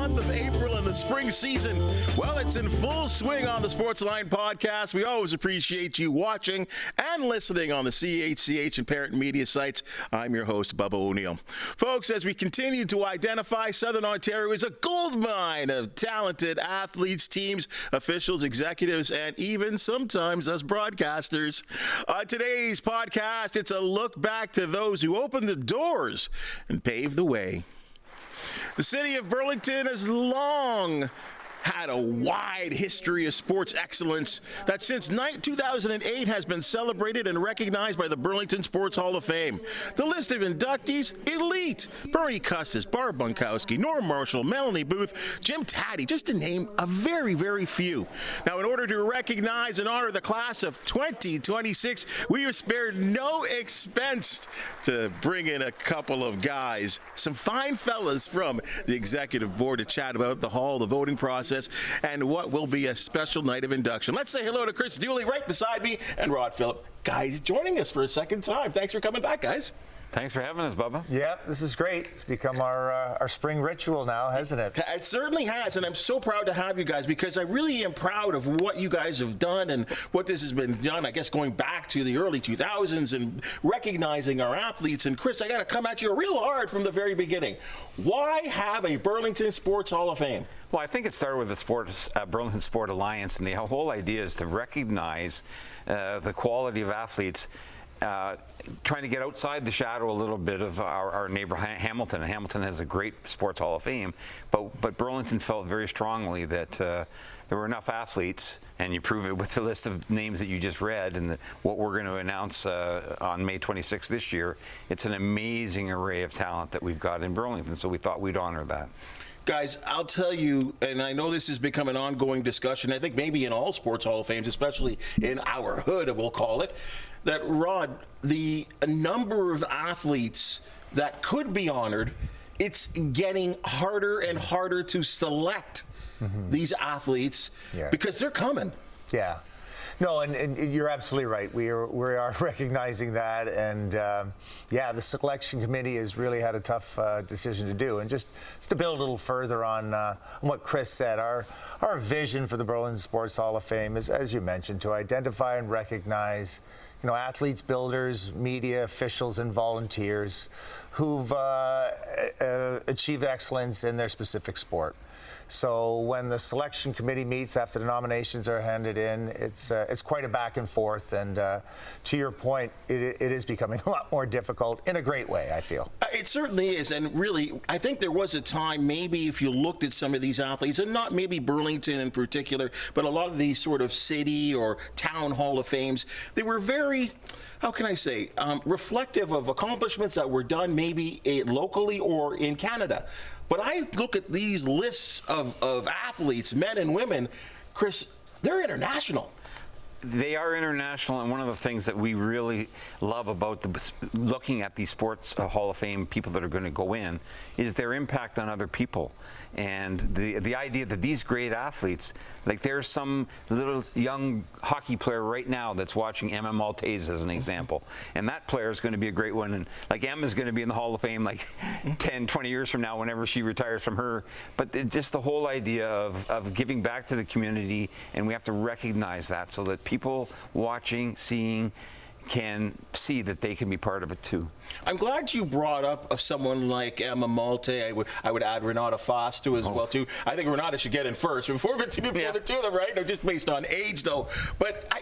month of April and the spring season, well, it's in full swing on the Sportsline Podcast. We always appreciate you watching and listening on the CHCH and parent media sites. I'm your host, Bubba O'Neill. Folks, as we continue to identify, Southern Ontario is a gold mine of talented athletes, teams, officials, executives, and even sometimes us broadcasters. On today's podcast, it's a look back to those who opened the doors and paved the way. The city of Burlington has long had a wide history of sports excellence that since 2008 has been celebrated and recognized by the Burlington Sports Hall of Fame. The list of inductees, elite. Bernie Custis, Barb Bunkowski, Norm Marshall, Melanie Booth, Jim Taddy, just to name a very, very few. Now, in order to recognize and honor the class of 2026, we have spared no expense to bring in a couple of guys, some fine fellas from the executive board to chat about the hall, the voting process, and what will be a special night of induction. Let's say hello to Chris Dooley right beside me and Rod Philp. Guys, joining us for a second time. Thanks for coming back, guys. Thanks for having us, Bubba. Yeah, this is great. It's become our spring ritual now, hasn't it? It certainly has, and I'm so proud to have you guys because I really am proud of what you guys have done and what this has been done, I guess, going back to the early 2000s and recognizing our athletes. And Chris, I got to come at you real hard from the very beginning. Why have a Burlington Sports Hall of Fame? Well, I think it started with the Burlington Sport Alliance, and the whole idea is to recognize the quality of athletes, trying to get outside the shadow a little bit of our neighbor Hamilton. And Hamilton has a great Sports Hall of Fame, but Burlington felt very strongly that there were enough athletes, and you prove it with the list of names that you just read and what we're going to announce on May 26th this year. It's an amazing array of talent that we've got in Burlington, so we thought we'd honor that. Guys, I'll tell you, and I know this has become an ongoing discussion, I think maybe in all sports Hall of Fames, especially in our hood, we'll call it, that, Rod, the number of athletes that could be honored, it's getting harder and harder to select these athletes because they're coming. Yeah. No, and you're absolutely right. We are recognizing that, and the selection committee has really had a tough decision to do. And just to build a little further on what Chris said, our vision for the Burlington Sports Hall of Fame is, as you mentioned, to identify and recognize, athletes, builders, media, officials, and volunteers who've achieved excellence in their specific sport. So when the selection committee meets after the nominations are handed in, it's quite a back and forth. And to your point, it is becoming a lot more difficult in a great way, I feel. It certainly is. And really, I think there was a time, maybe if you looked at some of these athletes, and not maybe Burlington in particular, but a lot of these sort of city or town Hall of Fames, they were very, how can I say, reflective of accomplishments that were done maybe locally or in Canada. But I look at these lists of athletes, men and women, Chris, they're international. They are international, and one of the things that we really love about looking at these Sports Hall of Fame people that are going to go in is their impact on other people. And the idea that these great athletes, like there's some little young hockey player right now that's watching Emma Maltese as an example, and that player is going to be a great one. And like Emma's going to be in the Hall of Fame like 10, 20 years from now whenever she retires from her. But just the whole idea of giving back to the community, and we have to recognize that so that people watching, seeing, can see that they can be part of it too. I'm glad you brought up someone like Emma Malte. I would add Renata Foster as well too. I think Renata should get in first before the two of them, right? No, just based on age though. But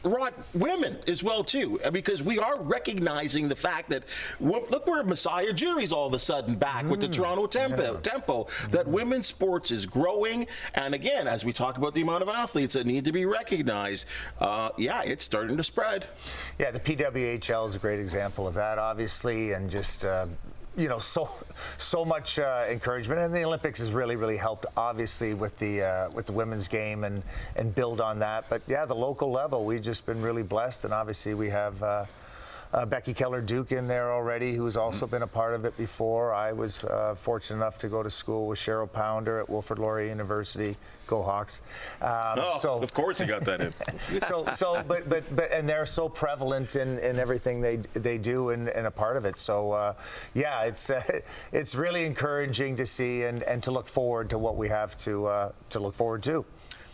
Rod, women as well too, because we are recognizing the fact that look where Messiah Jury's all of a sudden back with the Toronto Tempo. That women's sports is growing, and again, as we talk about the amount of athletes that need to be recognized, it's starting to spread. Yeah, the PWHL is a great example of that, obviously, and just so much encouragement, and the Olympics has really helped, obviously, with the women's game and build on that. But yeah, the local level, we've just been really blessed, and obviously we have Becky Keller-Duke in there already, who's also been a part of it before. I was fortunate enough to go to school with Cheryl Pounder at Wilfrid Laurier University. Go Hawks! Of course you got that in. But and they're so prevalent in everything they do and a part of it. So yeah, it's really encouraging to see and to look forward to what we have to look forward to.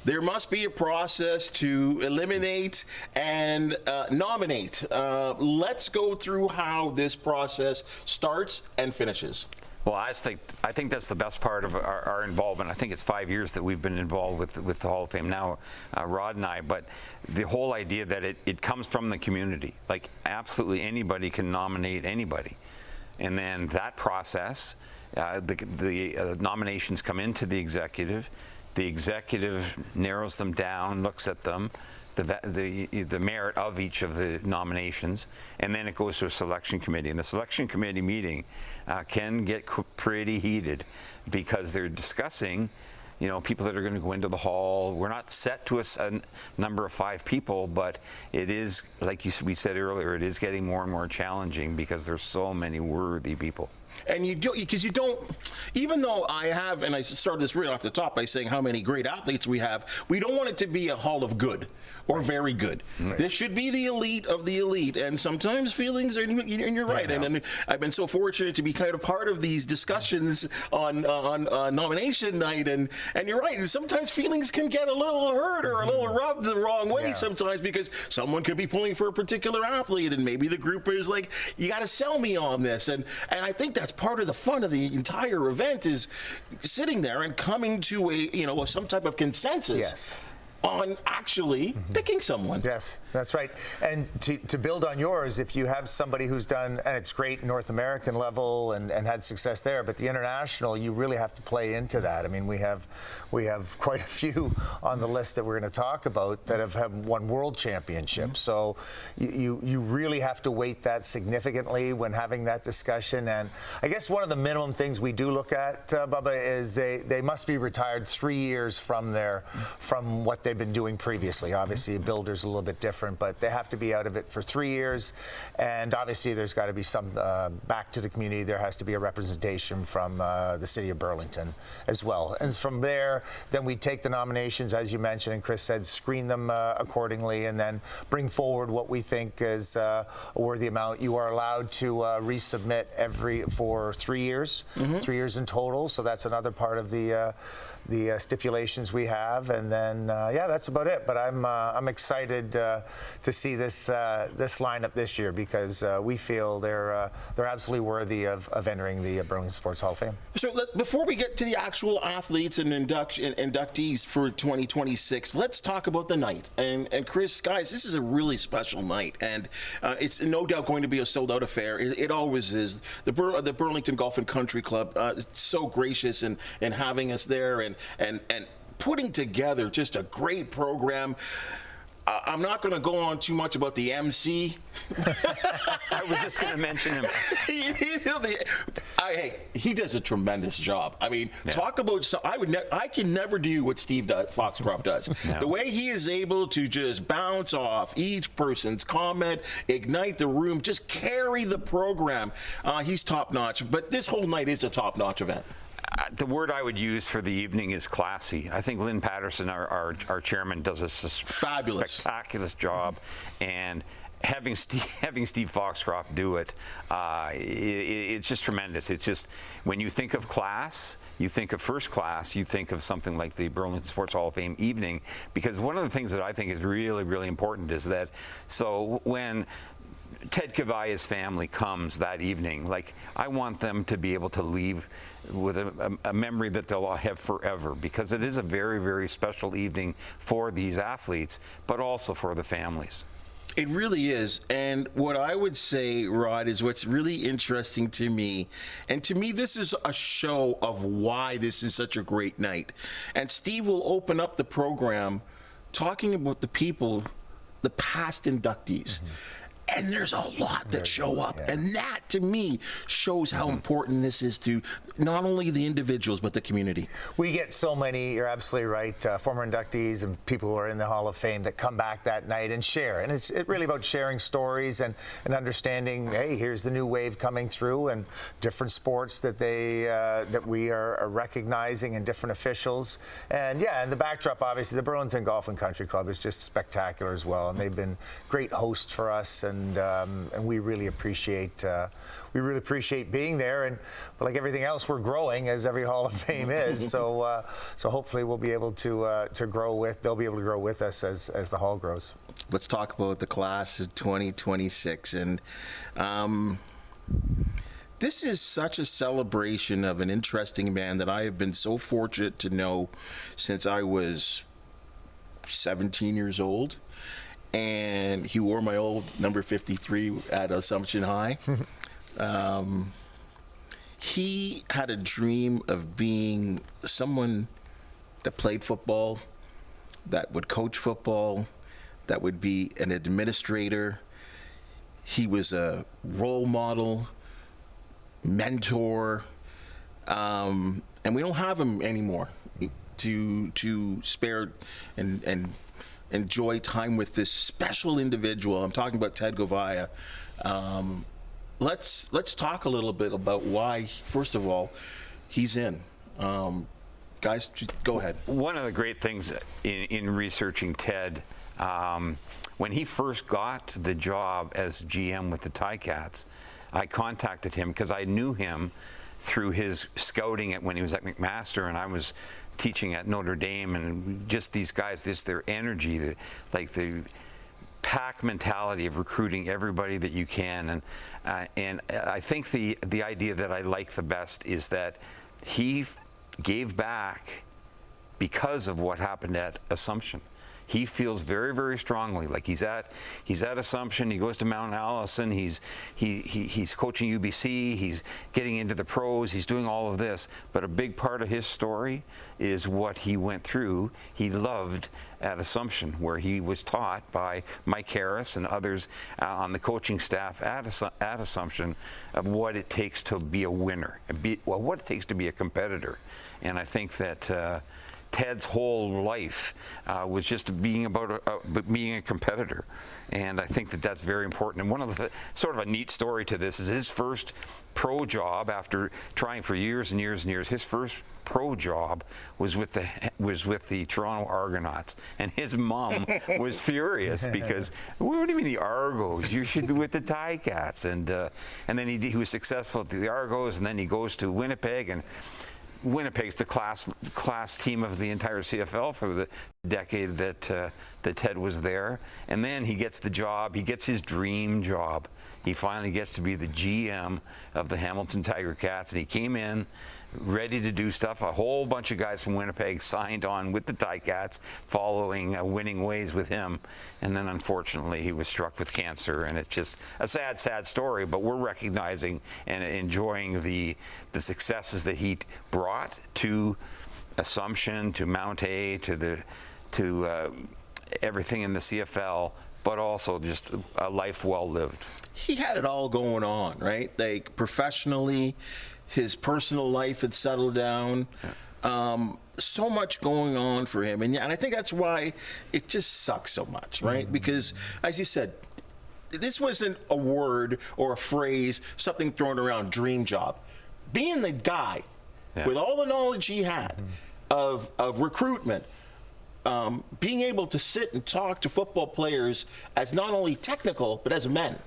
There must be a process to eliminate and nominate. Let's go through how this process starts and finishes. Well, I think that's the best part of our involvement. I think it's 5 years that we've been involved with the Hall of Fame now, Rod and I. But the whole idea that it comes from the community, like absolutely anybody can nominate anybody, and then that process, the nominations come into the executive. The executive narrows them down, looks at them, the merit of each of the nominations, and then it goes to a selection committee. And the selection committee meeting can get pretty heated because they're discussing, people that are going to go into the hall. We're not set to a number of 5 people, but it is, like we said earlier, it is getting more and more challenging because there's so many worthy people. And because you don't, even though I have, and I started this right off the top by saying how many great athletes we have, we don't want it to be a hall of good or very good. Right. This should be the elite of the elite, and sometimes feelings are, and you're right. Yeah. And I've been so fortunate to be kind of part of these discussions on nomination night, and you're right. And sometimes feelings can get a little hurt or a little rubbed the wrong way sometimes because someone could be pulling for a particular athlete, and maybe the group is like, you got to sell me on this, and I think that's part of the fun of the entire event is sitting there and coming to some type of consensus. Yes. On actually picking someone. Yes, that's right. And to build on yours, if you have somebody who's done, and it's great North American level and had success there, but the international, you really have to play into that. I mean, we have quite a few on the list that we're going to talk about that have won world championships. So you really have to weight that significantly when having that discussion. And I guess one of the minimum things we do look at, Bubba, is they must be retired 3 years from what they've been doing previously. Obviously, a builder's a little bit different, but they have to be out of it for 3 years. And obviously, there's got to be some back to the community. There has to be a representation from the city of Burlington as well. And from there, then we take the nominations, as you mentioned, and Chris said, screen them accordingly, and then bring forward what we think is a worthy amount. You are allowed to resubmit for 3 years, 3 years in total. So that's another part of the stipulations we have, and then that's about it. But I'm excited to see this lineup this year because we feel they're absolutely worthy of entering the Burlington Sports Hall of Fame. So before we get to the actual athletes and inductees for 2026, let's talk about the night. And Chris, guys, this is a really special night, and it's no doubt going to be a sold-out affair. It always is. The Burlington Golf and Country Club is so gracious in having us there and putting together just a great program. I'm not going to go on too much about the MC. I was just going to mention him. He does a tremendous job. I mean, talk about. I can never do what Steve Foxcroft does. No. The way he is able to just bounce off each person's comment, ignite the room, just carry the program. He's top notch. But this whole night is a top notch event. The word I would use for the evening is classy. I think Lynn Patterson, our chairman, does a fabulous, spectacular job, and having Steve Foxcroft do it, it's just tremendous. It's just, when you think of class, you think of first class, you think of something like the Burlington Sports Hall of Fame evening, because one of the things that I think is really, really important is that, so when Ted Kabaya's family comes that evening, like, I want them to be able to leave with a memory that they'll have forever, because it is a very, very special evening for these athletes, but also for the families. It really is. And what I would say, Rod, is what's really interesting to me, and to me this is a show of why this is such a great night. And Steve will open up the program talking about the people, the past inductees. And there's a lot that show up. Yeah. And that, to me, shows how important this is to not only the individuals, but the community. We get so many, you're absolutely right, former inductees and people who are in the Hall of Fame that come back that night and share. And it's really about sharing stories and understanding, hey, here's the new wave coming through, and different sports that that we are recognizing, and different officials. And yeah, and the backdrop, obviously, the Burlington Golf and Country Club is just spectacular as well. And they've been great hosts for us, and we really appreciate being there. And like everything else, we're growing, as every Hall of Fame is. So hopefully we'll be able to grow with. They'll be able to grow with us as the hall grows. Let's talk about the class of 2026, and this is such a celebration of an interesting man that I have been so fortunate to know since I was 17 years old. And he wore my old number 53 at Assumption High. He had a dream of being someone that played football, that would coach football, that would be an administrator. He was a role model, mentor, and we don't have him anymore to spare and enjoy time with this special individual. I'm talking about Ted Govaya. Let's talk a little bit about why, first of all, he's in. Guys, go ahead. One of the great things in researching Ted, when he first got the job as GM with the Ticats, I contacted him because I knew him through his scouting when he was at McMaster, and I was teaching at Notre Dame, and just these guys, just their energy, the pack mentality of recruiting everybody that you can, and I think the idea that I like the best is that he gave back because of what happened at Assumption. He feels very, very strongly like he's at Assumption. He goes to Mount Allison. He's coaching UBC. He's getting into the pros. He's doing all of this. But a big part of his story is what he went through. He loved at Assumption, where he was taught by Mike Harris and others on the coaching staff at Assumption of what it takes to be a winner, what it takes to be a competitor. And I think that Ted's whole life was just being a competitor, and I think that that's very important. And one of the sort of a neat story to this is his first pro job after trying for years and years and years. His first pro job was with the Toronto Argonauts, and his mom was furious because, what do you mean the Argos? You should be with the Ticats. And then he was successful at the Argos, and then he goes to Winnipeg, and Winnipeg's the class team of the entire CFL for the decade that Ted was there. And then he gets the job. He gets his dream job. He finally gets to be the GM of the Hamilton Tiger Cats, and he came in ready to do stuff. A whole bunch of guys from Winnipeg signed on with the Ticats, following winning ways with him. And then, unfortunately, he was struck with cancer, and it's just a sad, sad story. But we're recognizing and enjoying the successes that he brought to Assumption, to Mount A, to everything in the CFL, but also just a life well lived. He had it all going on, right? Like professionally, his personal life had settled down. So much going on for him. And I think that's why it just sucks so much, right? Mm-hmm. Because, as you said, this wasn't a word or a phrase, something thrown around, dream job. Being the guy with all the knowledge he had of recruitment, being able to sit and talk to football players as not only technical, but as men.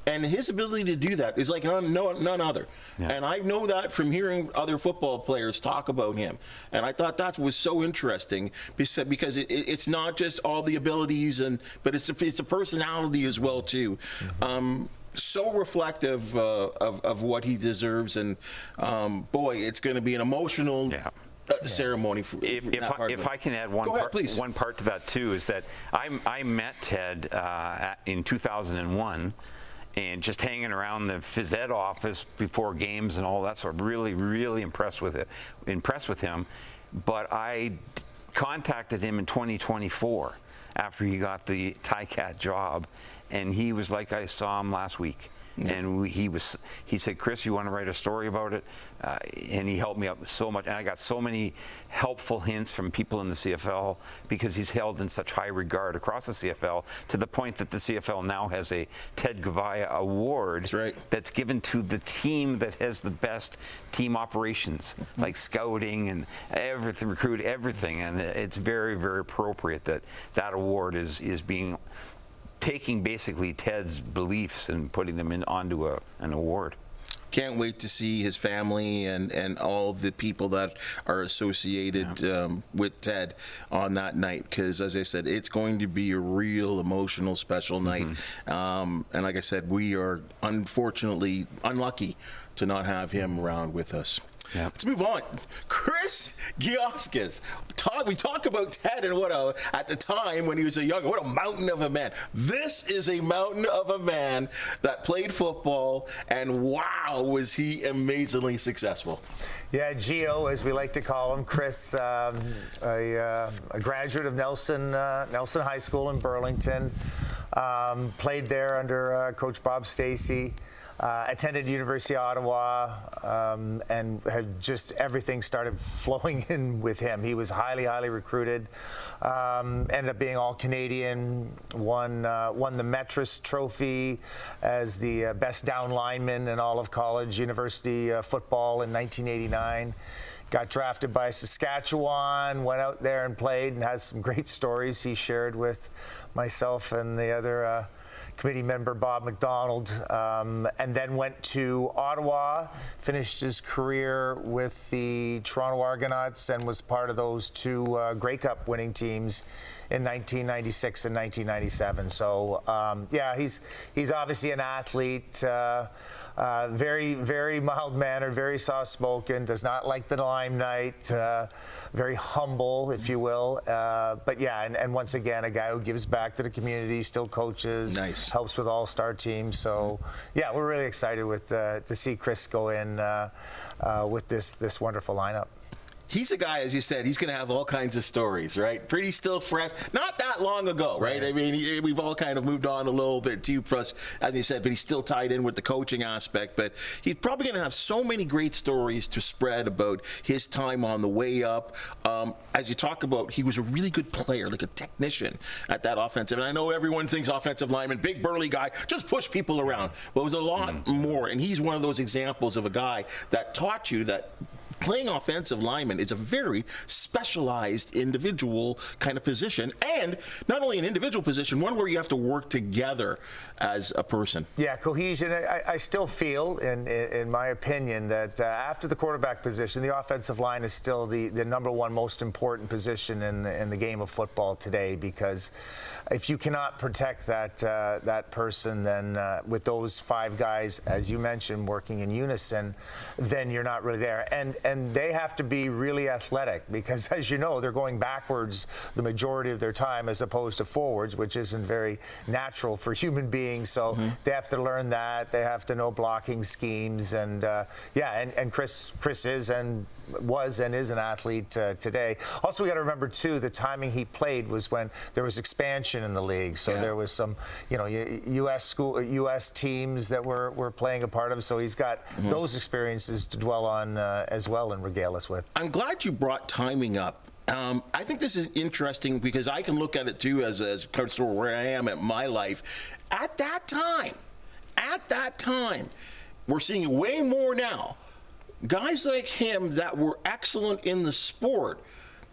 And his ability to do that is like none other. Yeah. And I know that from hearing other football players talk about him. And I thought that was so interesting because it's not just all the abilities, but it's a personality as well too. Mm-hmm. So reflective of what he deserves, and boy, it's going to be an emotional ceremony. If I can add one part to that too, is that I met Ted in 2001. And just hanging around the phys ed office before games and all that sort of really, really impressed with him. But I contacted him in 2024 after he got the Ticat job, and he was like, I saw him last week. And he said, Chris, you want to write a story about it? And he helped me out so much. And I got so many helpful hints from people in the CFL because he's held in such high regard across the CFL, to the point that the CFL now has a Ted Gavaya Award that's given to the team that has the best team operations, like scouting and everything, recruit, everything. And it's very, very appropriate that that award is being taking basically Ted's beliefs and putting them onto an award. Can't wait to see his family and all the people that are associated with Ted on that night, because, as I said, it's going to be a real emotional, special night. And like I said, we are unfortunately unlucky to not have him around with us. Yeah. Let's move on. Chris Gioskis. We talk about Ted and at the time when he was what a mountain of a man. This is a mountain of a man that played football, and wow, was he amazingly successful. Yeah, Gio, as we like to call him, Chris, a graduate of Nelson High School in Burlington, played there under Coach Bob Stacey. Attended University of Ottawa, and had just everything started flowing in with him. He was highly, highly recruited. Ended up being All-Canadian. Won the Metris Trophy as the best down lineman in all of college university football in 1989. Got drafted by Saskatchewan, went out there and played, and has some great stories he shared with myself and the other committee member Bob McDonald, and then went to Ottawa, finished his career with the Toronto Argonauts, and was part of those two Grey Cup winning teams in 1996 and 1997. So yeah, he's obviously an athlete. Very, very mild-mannered, very soft-spoken, does not like the limelight, very humble, if you will. But yeah, and once again, a guy who gives back to the community, still coaches, helps with all-star teams. So yeah, we're really excited to see Chris go in with this wonderful lineup. He's a guy, as you said, he's going to have all kinds of stories, right? Pretty still fresh. Not that long ago, right? I mean, we've all kind of moved on a little bit too for us, as you said, but he's still tied in with the coaching aspect. But he's probably going to have so many great stories to spread about his time on the way up. As you talk about, he was a really good player, like a technician at that offensive. And I know everyone thinks offensive lineman, big burly guy, just push people around. Well, it was a lot more. And he's one of those examples of a guy that taught you that playing offensive lineman is a very specialized individual kind of position, and not only an individual position, one where you have to work together as a person. Yeah, cohesion. I still feel, in my opinion, that after the quarterback position, the offensive line is still the number one most important position in the game of football today, because if you cannot protect that person, then with those five guys, as you mentioned, working in unison, then you're not really there. And they have to be really athletic, because, as you know, they're going backwards the majority of their time as opposed to forwards, which isn't very natural for human beings. So they have to learn that. They have to know blocking schemes. And and Chris is and was and is an athlete today. Also, we got to remember too, the timing he played was when there was expansion in the league. So there was some, U.S. teams that were playing a part of. So he's got those experiences to dwell on as well and regale us with. I'm glad you brought timing up. I think this is interesting because I can look at it too as sort of where I am at my life. At that time, we're seeing way more now. Guys like him that were excellent in the sport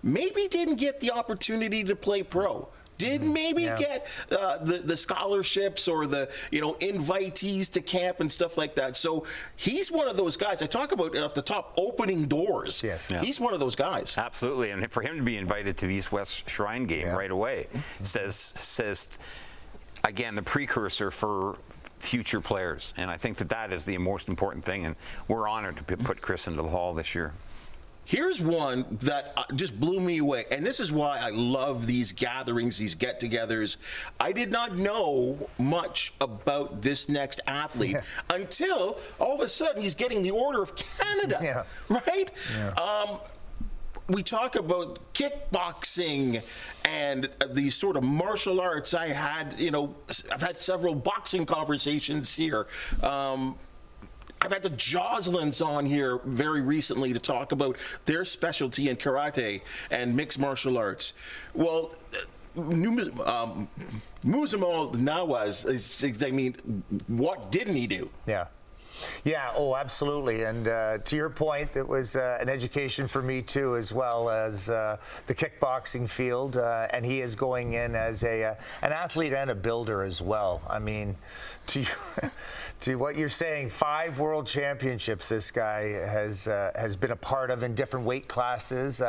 maybe didn't get the opportunity to play pro. Didn't maybe get the scholarships or the invitees to camp and stuff like that. So he's one of those guys. I talk about off the top opening doors. Yes. Yeah. He's one of those guys. Absolutely, and for him to be invited to the East West Shrine game right away says again the precursor for future players, and I think that is the most important thing. And we're honored to put Chris into the Hall this year. Here's one that just blew me away, and this is why I love these gatherings, these get-togethers. I did not know much about this next athlete until all of a sudden he's getting the Order of Canada, right? Yeah. we talk about kickboxing and these sort of martial arts. I've had several boxing conversations here. I've had the Joslins on here very recently to talk about their specialty in karate and mixed martial arts. Well, Musamal Nawaz, what didn't he do? Yeah, oh, absolutely. And to your point, it was an education for me too, as well as the kickboxing field. And he is going in as an athlete and a builder as well. I mean, to what you're saying, 5 world championships this guy has been a part of in different weight classes.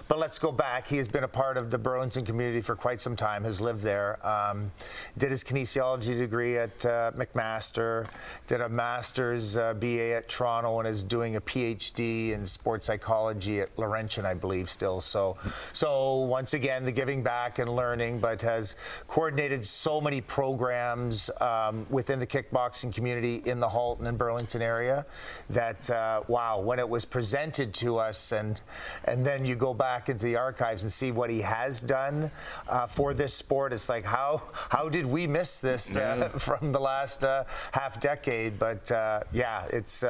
But let's go back. He has been a part of the Burlington community for quite some time, has lived there. Did his kinesiology degree at McMaster, did a master's BA at Toronto, and is doing a PhD in sports psychology at Laurentian, I believe, still. So once again, the giving back and learning, but has coordinated so many programs within the kickboxing community in the Halton and Burlington area that, wow, when it was presented to us, and then you go back into the archives and see what he has done for this sport, it's like, how did we miss this from the last half decade? But yeah, it's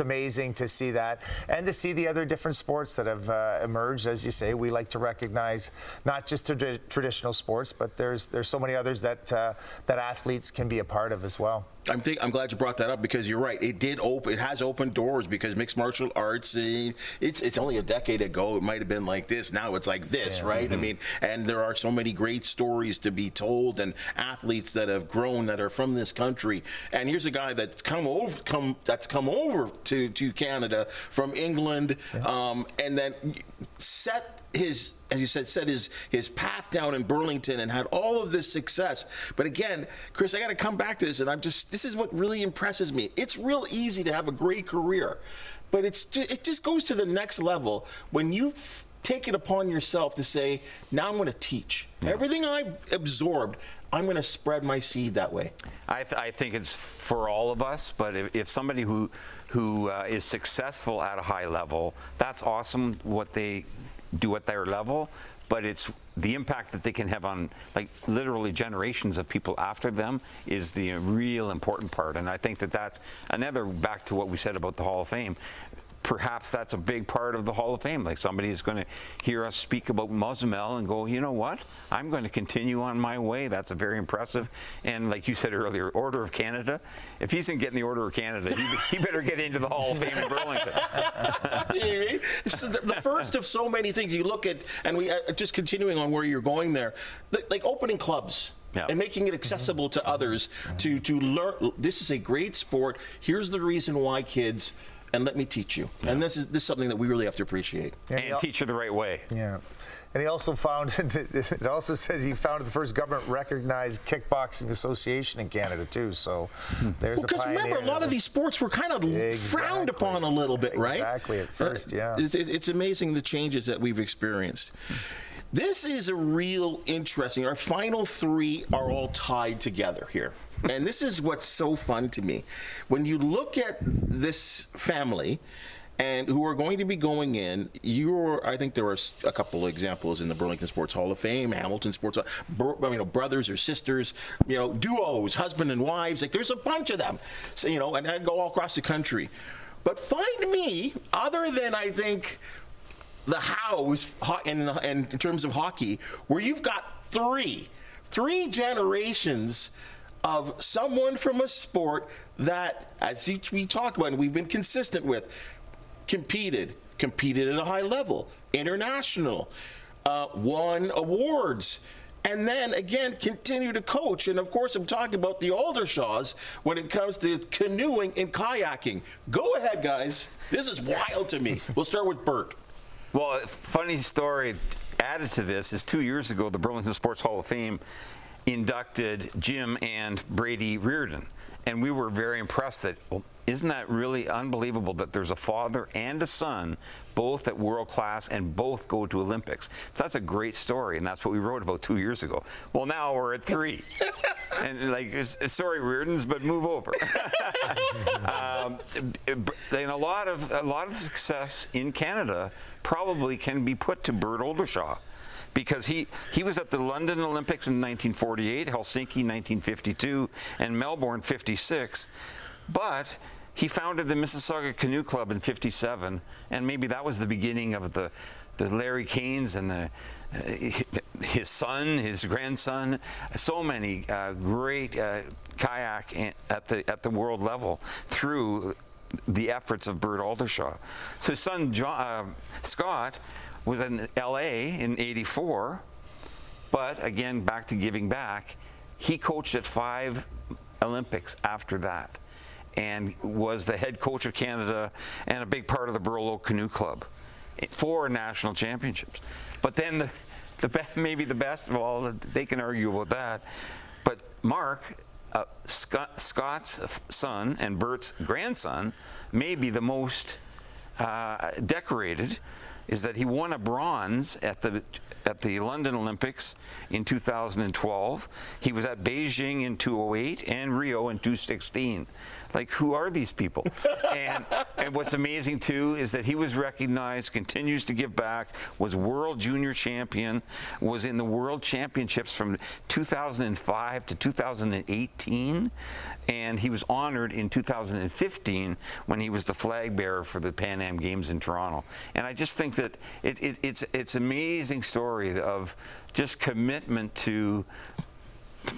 amazing to see that, and to see the other different sports that have emerged. As you say, we like to recognize not just traditional sports, but there's so many others that athletes can be a part of as well. I'm glad you brought that up, because you're right. It has opened doors, because mixed martial arts, it's only a decade ago it might have been like this. Now it's like this, right? Mm-hmm. I mean, and there are so many great stories to be told, and athletes that have grown that are from this country. And here's a guy that's come over to Canada from England, and then set his path down in Burlington and had all of this success. But again, Chris, I got to come back to this, and this is what really impresses me. It's real easy to have a great career, but it just goes to the next level when you take it upon yourself to say, now I'm going to teach. Everything I've absorbed, I'm going to spread my seed that way. I think it's for all of us, but if somebody who is successful at a high level, that's awesome what they do at their level, but it's the impact that they can have on, like, literally generations of people after them is the real important part. And I think that's another, back to what we said about the Hall of Fame, perhaps that's a big part of the Hall of Fame. Like, somebody is going to hear us speak about Musamal and go, you know what? I'm going to continue on my way. That's a very impressive. And like you said earlier, Order of Canada. If he's in getting the Order of Canada, he better get into the Hall of Fame in Burlington. You know what I mean? It's the first of so many things you look at, and we just continuing on where you're going there, like opening clubs. Yeah. And making it accessible to others to learn. This is a great sport. Here's the reason why, kids. And let me teach you. Yeah. And this is something that we really have to appreciate. And teach you the right way. Yeah. And he also it also says he founded the first government-recognized kickboxing association in Canada, too. So there's a pioneer. Because remember, a lot of these sports were kind of frowned upon a little bit, right? Exactly, at first, yeah. It's amazing the changes that we've experienced. This is a real interesting. Our final 3 are all tied together here. And this is what's so fun to me. When you look at this family and who are going to be going in, I think there are a couple of examples in the Burlington Sports Hall of Fame, Hamilton Sports, brothers or sisters, duos, husband and wives. Like, there's a bunch of them, so, and I go all across the country. But find me, other than, I think, the Hows in terms of hockey, where you've got three generations of someone from a sport that, as we talk about and we've been consistent with, competed at a high level, international, won awards, and then again continue to coach. And of course, I'm talking about the Aldershaws when it comes to canoeing and kayaking. Go ahead, guys. This is wild to me. We'll start with Bert. Well, a funny story added to this is 2 years ago, the Burlington Sports Hall of Fame inducted Jim and Brady Reardon. And we were very impressed that isn't that really unbelievable that there's a father and a son, both at world class and both go to Olympics? That's a great story, and that's what we wrote about 2 years ago. Well, now we're at 3. And like, sorry, Reardons, but move over. And a lot of success in Canada probably can be put to Bert Oldershaw, because he was at the London Olympics in 1948, Helsinki 1952, and Melbourne 56. But he founded the Mississauga Canoe Club in 57, and maybe that was the beginning of the Larry Canes and his son, his grandson, so many great kayak at the world level through the efforts of Bert Oldershaw. So his son Scott was in LA in '84, but again, back to giving back, he coached at 5 Olympics after that, and was the head coach of Canada and a big part of the Burlow Canoe Club, 4 national championships. But then maybe the best of all, they can argue about that, but Mark, Scott's son and Bert's grandson, may be the most decorated, is that he won a bronze at the London Olympics in 2012. He was at Beijing in 2008 and Rio in 2016. Like, who are these people? and what's amazing too is that he was recognized, continues to give back, was world junior champion, was in the world championships from 2005 to 2018, and he was honored in 2015 when he was the flag bearer for the Pan Am Games in Toronto. And I just think that it's an amazing story of just commitment to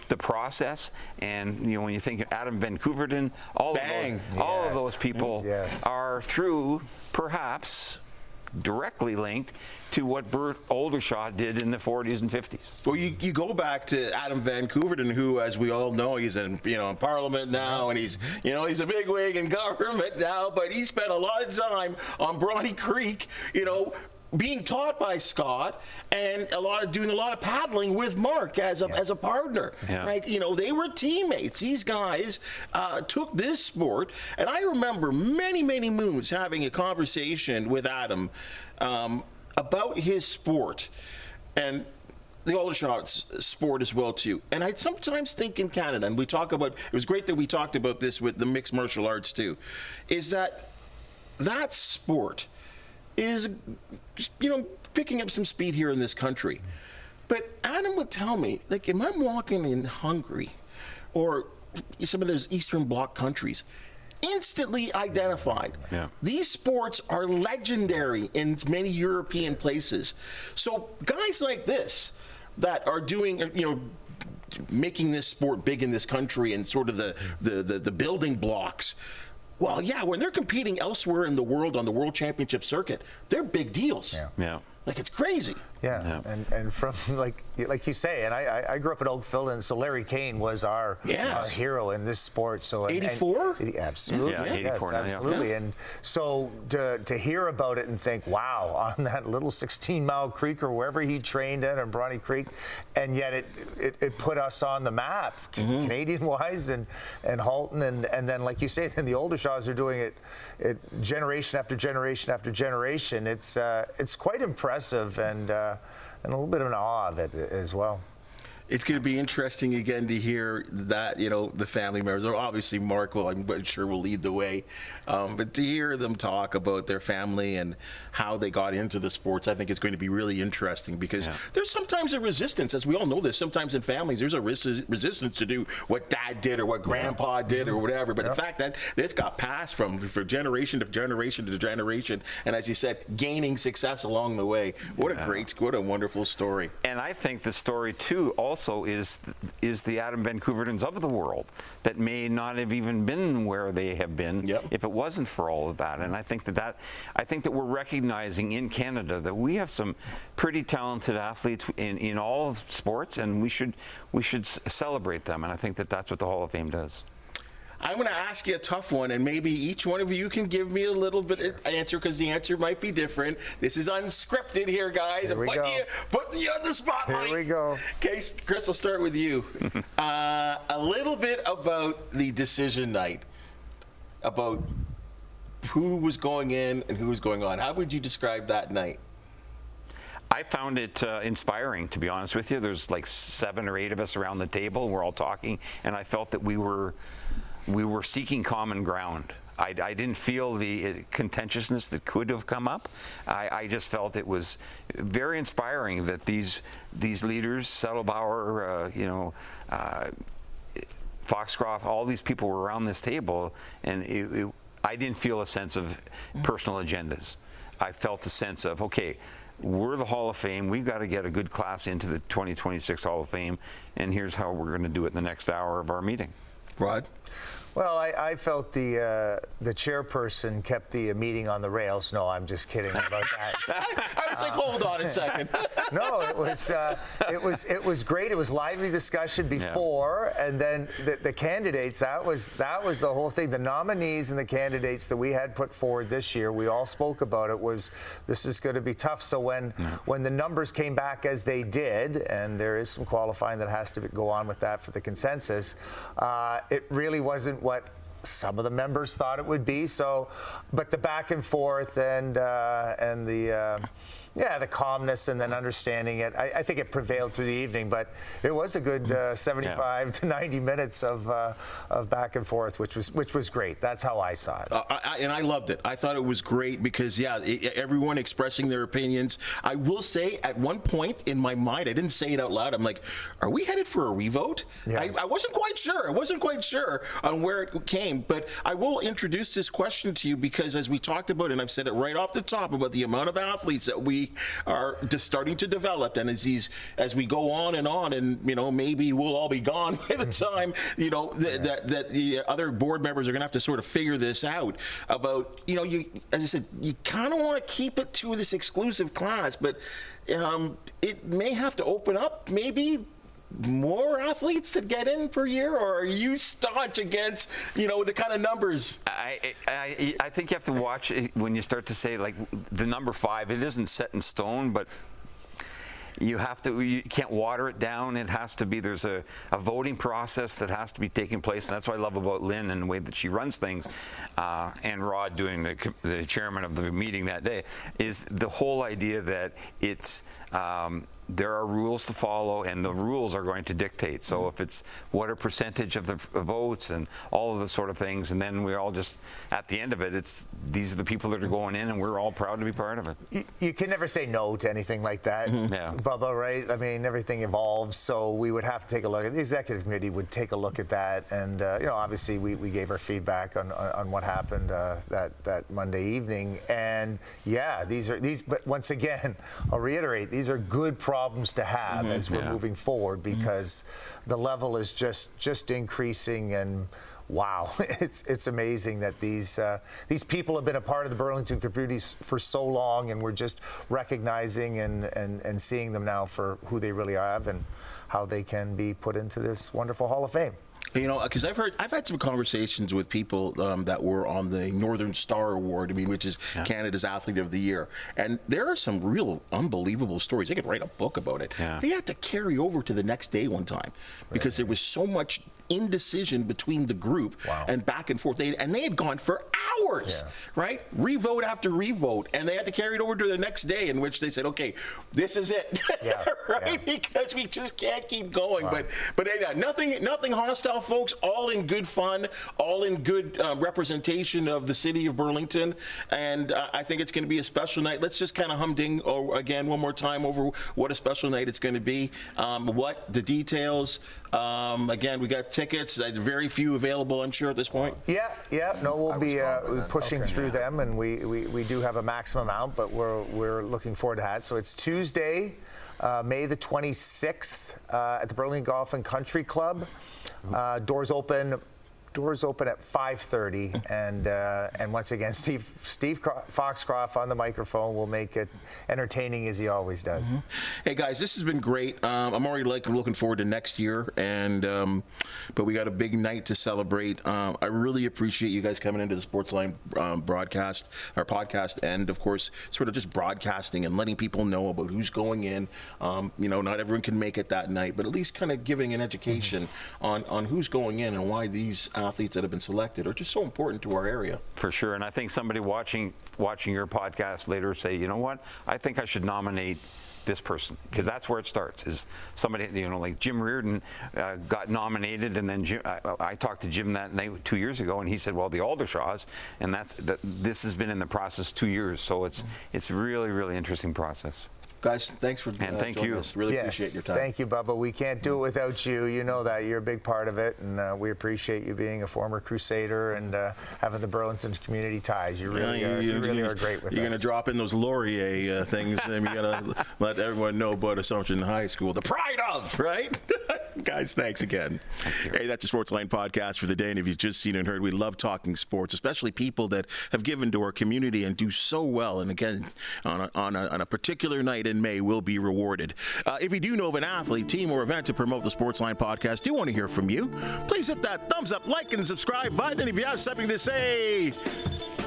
the process. And when you think of Adam Van Couverden, all of those people are through, perhaps directly linked to what Bert Oldershaw did in the 40s and 50s. Well, you go back to Adam Van Couverden, who, as we all know, he's in Parliament now, and he's a bigwig in government now, but he spent a lot of time on Bronte Creek, being taught by Scott, and doing a lot of paddling with Mark as a partner. Yeah. Right? They were teammates. These guys took this sport, and I remember many moons having a conversation with Adam about his sport and the Oldershaw sport as well too. And I sometimes think in Canada, and we talk about, it was great that we talked about this with the mixed martial arts too, is that sport is, picking up some speed here in this country. But Adam would tell me, like, if I'm walking in Hungary or some of those Eastern Bloc countries, instantly identified. Yeah. These sports are legendary in many European places. So guys like this that are doing, making this sport big in this country and sort of the building blocks, well, yeah, when they're competing elsewhere in the world on the World Championship circuit, they're big deals. Yeah. Like, it's crazy. Yeah. And from like you say, and I grew up in Oakville, and so Larry Kane was our hero in this sport. So 84? Absolutely. Yeah, 84 yes, absolutely. Yeah. And so to hear about it and think, wow, on that little 16-mile creek or wherever he trained at, on Bronte Creek, and yet it put us on the map, Canadian-wise, and Halton, and then, like you say, then the Oldershaws are doing it generation after generation after generation. It's quite impressive, and a little bit of an awe of it as well. It's going to be interesting again to hear that, the family members. Obviously, Mark I'm sure will lead the way, but to hear them talk about their family and how they got into the sports, I think it's going to be really interesting, because there's sometimes a resistance, as we all know. There's sometimes in families there's a resistance to do what Dad did or what Grandpa did or whatever. But the fact that it's got passed from generation to generation to generation, and as you said, gaining success along the way. What a wonderful story. And I think the story too also is the Adam Van Couverdens of the world that may not have even been where they have been if it wasn't for all of that. And I think that we're recognizing in Canada that we have some pretty talented athletes in all of sports, and we should celebrate them. And I think that that's what the Hall of Fame does. I'm going to ask you a tough one, and maybe each one of you can give me a little bit of answer, because the answer might be different. This is unscripted here, guys. Here we go. Putting you on the spotlight. Here we go. Okay, Chris, I'll start with you. A little bit about the decision night. about who was going in and who was going on. How would you describe that night? I found it inspiring, to be honest with you. There's like 7 or 8 of us around the table. We're all talking, and I felt that we were seeking common ground. I didn't feel the contentiousness that could have come up. I just felt it was very inspiring that these leaders, Settlebauer, Foxcroft, all these people were around this table, and I didn't feel a sense of personal agendas. I felt the sense of, okay, we're the Hall of Fame. We've got to get a good class into the 2026 Hall of Fame, and here's how we're going to do it in the next hour of our meeting. Rod? Well, I felt the chairperson kept the meeting on the rails. No, I'm just kidding about that. I was like, hold on a second. No, it was great. It was lively discussion before, and then the candidates. That was the whole thing. The nominees and the candidates that we had put forward this year, we all spoke about it. This is going to be tough. So when the numbers came back as they did, and there is some qualifying that has to go on with that for the consensus, it really wasn't what some of the members thought it would be. So, but the back and forth and the calmness and then understanding it, I think it prevailed through the evening. But it was a good 75 to 90 minutes of back and forth, which was great. That's how I saw it. And I loved it. I thought it was great because, everyone expressing their opinions. I will say, at one point in my mind, I didn't say it out loud. I'm like, are we headed for a revote? Yeah. I wasn't quite sure. I wasn't quite sure on where it came. But I will introduce this question to you because, as we talked about, and I've said it right off the top about the amount of athletes that we are just starting to develop, and as we go on, and maybe we'll all be gone by the time that the other board members are going to have to sort of figure this out. About as I said, you kind of want to keep it to this exclusive class, but it may have to open up maybe more athletes that get in per year, or are you staunch against the kind of numbers? I think you have to watch it when you start to say, like, the number 5. It isn't set in stone, but you can't water it down. It has to be, there's a voting process that has to be taking place, and that's what I love about Lynn and the way that she runs things, and Rod doing the chairman of the meeting that day, is the whole idea that it's there are rules to follow, and the rules are going to dictate. So if it's what a percentage of the votes and all of the sort of things, and then we all just, at the end of it, these are the people that are going in, and we're all proud to be part of it. You can never say no to anything like that, Bubba, right? I mean, everything evolves, so we would have to take a look at, the executive committee would take a look at that, and obviously we gave our feedback on what happened that Monday evening, and but once again, I'll reiterate, these are good problems to have as we're moving forward, because the level is just increasing, and wow, it's amazing that these people have been a part of the Burlington communities for so long, and we're just recognizing and seeing them now for who they really are and how they can be put into this wonderful Hall of Fame. Because I've had some conversations with people that were on the Northern Star Award, which is Canada's Athlete of the Year, and there are some real unbelievable stories. They could write a book about it. Yeah. They had to carry over to the next day one time because there was so much indecision between the group and back and forth. They had gone for hours, right? Revote after revote, and they had to carry it over to the next day, in which they said, okay, this is it, right? Because we just can't keep going. Wow. But nothing hostile, folks. All in good fun, all in good representation of the city of Burlington, and I think it's going to be a special night. Let's just kind of humding again one more time over what a special night it's going to be. What the details. Again, we got tickets. Very few available, I'm sure, at this point. No, we'll be pushing through them, and we do have a maximum amount, but we're looking forward to that. So it's Tuesday, May the 26th, at the Burlington Golf and Country Club. Doors open at 5:30, and once again, Steve Foxcroft on the microphone will make it entertaining as he always does. Mm-hmm. Hey guys, this has been great. I'm already looking forward to next year, and but we got a big night to celebrate. I really appreciate you guys coming into the Sportsline broadcast, our podcast, and of course, sort of just broadcasting and letting people know about who's going in. Not everyone can make it that night, but at least kind of giving an education on who's going in and why these athletes that have been selected are just so important to our area. For sure, and I think somebody watching your podcast later say, you know what, I think I should nominate this person, because that's where it starts. Is somebody, like Jim Reardon got nominated, and then I talked to Jim that night 2 years ago, and he said, well, the Aldershaws, and this has been in the process 2 years, so it's really, really interesting process. Guys, thanks for thank joining you. us. Really appreciate your time. Thank you, Bubba. We can't do it without you. You know that. You're a big part of it, and we appreciate you being a former Crusader and having the Burlington community ties. You really are great with us. You're going to drop in those Laurier things, and you're going to let everyone know about Assumption High School, the pride of, right? Guys, thanks again. Hey, that's your Sportsline podcast for the day, and if you've just seen and heard, we love talking sports, especially people that have given to our community and do so well. And again, on a particular night in May, will be rewarded. If you do know of an athlete, team, or event to promote the Sportsline podcast, do want to hear from you. Please hit that thumbs up, like, and subscribe button. And if you have something to say,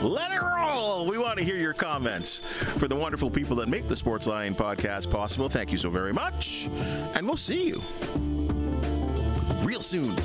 let it roll. We want to hear your comments. For the wonderful people that make the Sportsline podcast possible, thank you so very much. And we'll see you real soon.